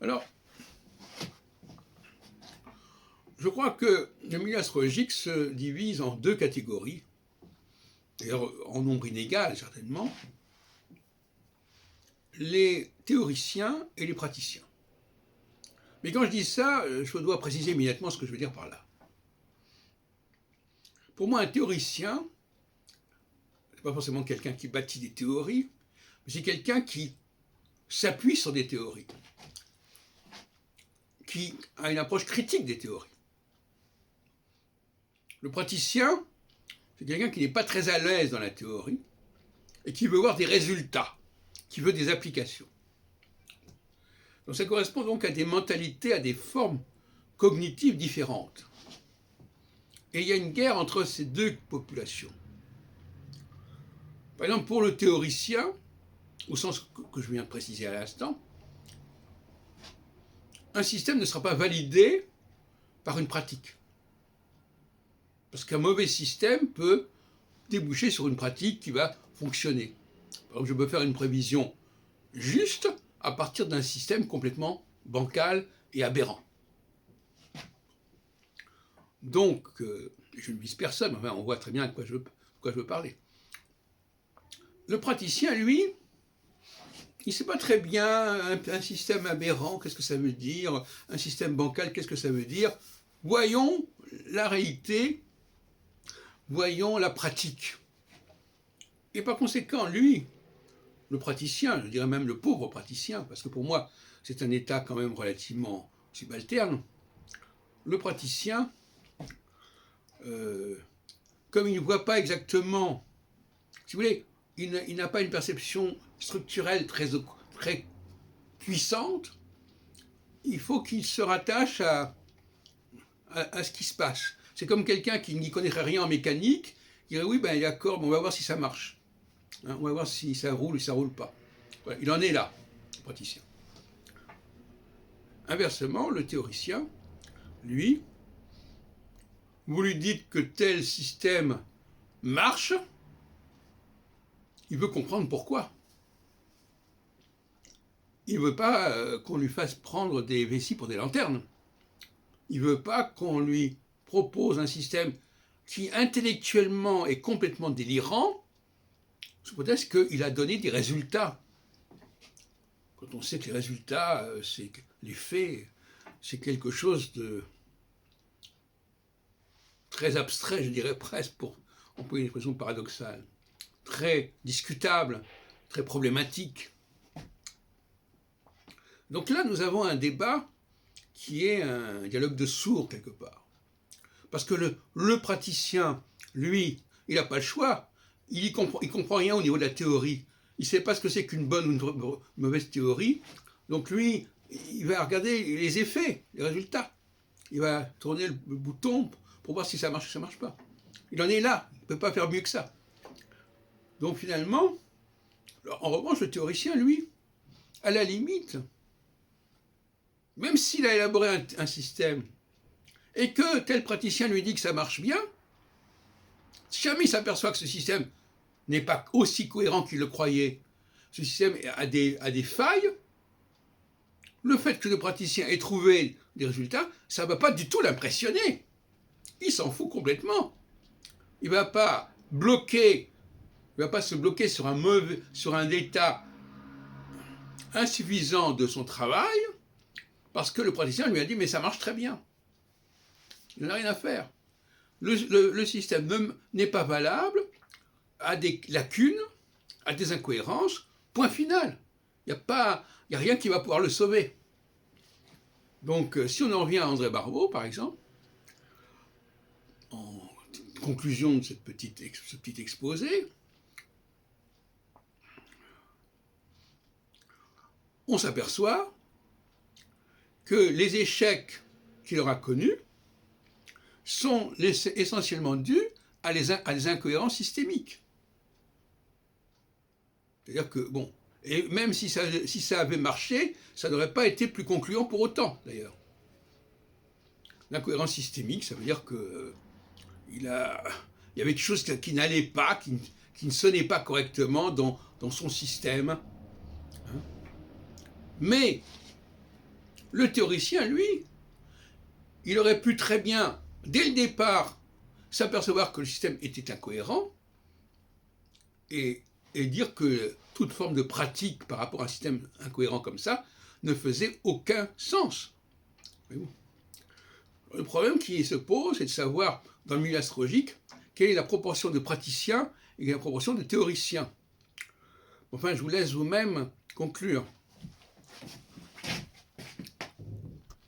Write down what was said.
Alors, je crois que le milieu astrologique se divise en deux catégories, d'ailleurs en nombre inégal certainement, les théoriciens et les praticiens. Mais quand je dis ça, je dois préciser immédiatement ce que je veux dire par là. Pour moi, un théoricien, ce n'est pas forcément quelqu'un qui bâtit des théories, mais c'est quelqu'un qui s'appuie sur des théories, qui a une approche critique des théories. Le praticien, c'est quelqu'un qui n'est pas très à l'aise dans la théorie et qui veut voir des résultats, qui veut des applications. Donc ça correspond donc à des mentalités, à des formes cognitives différentes. Et il y a une guerre entre ces deux populations. Par exemple, pour le théoricien, au sens que je viens de préciser à l'instant, un système ne sera pas validé par une pratique. Parce qu'un mauvais système peut déboucher sur une pratique qui va fonctionner. Par exemple, je peux faire une prévision juste à partir d'un système complètement bancal et aberrant. Donc, je ne vise personne, enfin, on voit très bien de quoi je veux parler. Le praticien, lui, il ne sait pas très bien un système aberrant, qu'est-ce que ça veut dire, un système bancal, qu'est-ce que ça veut dire. Voyons la réalité, voyons la pratique. Et par conséquent, lui, le praticien, je dirais même le pauvre praticien, parce que pour moi, c'est un état quand même relativement subalterne, le praticien, comme il ne voit pas exactement, si vous voulez, il n'a pas une perception structurelle très puissante, il faut qu'il se rattache à ce qui se passe. C'est comme quelqu'un qui n'y connaîtrait rien en mécanique, qui dirait oui, ben d'accord, on va voir si ça marche. Hein, on va voir si ça roule ou ça ne roule pas. Voilà, il en est là, le praticien. Inversement, le théoricien, lui, vous lui dites que tel système marche, il veut comprendre pourquoi. Il ne veut pas qu'on lui fasse prendre des vessies pour des lanternes. Il ne veut pas qu'on lui propose un système qui intellectuellement est complètement délirant, sous prétexte qu'il a donné des résultats. Quand on sait que les résultats, c'est les faits, c'est quelque chose de très abstrait, je dirais presque, pour employer une expression paradoxale, très discutable, très problématique. Donc là, nous avons un débat qui est un dialogue de sourds, quelque part. Parce que le praticien, lui, il n'a pas le choix. Il comprend rien au niveau de la théorie. Il ne sait pas ce que c'est qu'une bonne ou une mauvaise théorie. Donc lui, il va regarder les effets, les résultats. Il va tourner le bouton pour voir si ça marche ou ça ne marche pas. Il en est là. Il ne peut pas faire mieux que ça. Donc finalement, en revanche, le théoricien, lui, à la limite, même s'il a élaboré un système et que tel praticien lui dit que ça marche bien, si jamais il s'aperçoit que ce système n'est pas aussi cohérent qu'il le croyait, ce système a des failles, le fait que le praticien ait trouvé des résultats, ça ne va pas du tout l'impressionner. Il s'en fout complètement. Il ne va pas se bloquer sur un état insuffisant de son travail, parce que le praticien lui a dit « mais ça marche très bien ». Il n'a rien à faire. Le système n'est pas valable, a des lacunes, a des incohérences, point final. Il n'y a rien qui va pouvoir le sauver. Donc, si on en revient à André Barbeau, par exemple, en conclusion de ce petit exposé, on s'aperçoit que les échecs qu'il aura connus sont essentiellement dus à des incohérences systémiques. C'est-à-dire que, bon, et même si ça avait marché, ça n'aurait pas été plus concluant pour autant, d'ailleurs. L'incohérence systémique, ça veut dire que il y avait quelque chose qui n'allait pas, qui ne sonnait pas correctement dans son système. Hein. Mais Le théoricien, lui, il aurait pu très bien, dès le départ, s'apercevoir que le système était incohérent et dire que toute forme de pratique par rapport à un système incohérent comme ça ne faisait aucun sens. Le problème qui se pose, c'est de savoir, dans le milieu astrologique, quelle est la proportion de praticiens et la proportion de théoriciens. Enfin, je vous laisse vous-même conclure.